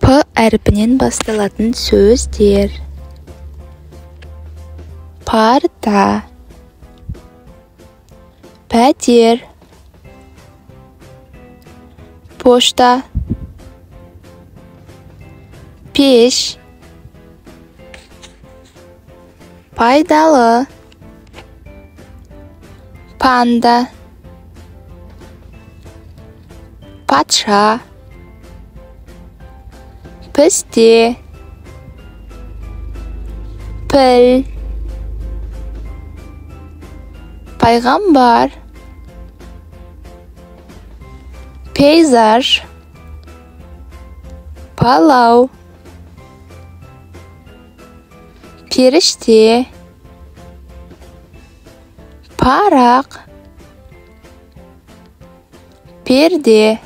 P әрпінен басталатын сөздер. Парта, пәтер, пошта, пеш, пайдалы, панда, патша, пісте, піл, пайғамбар, пейзаж, палау, періште, парақ, перде,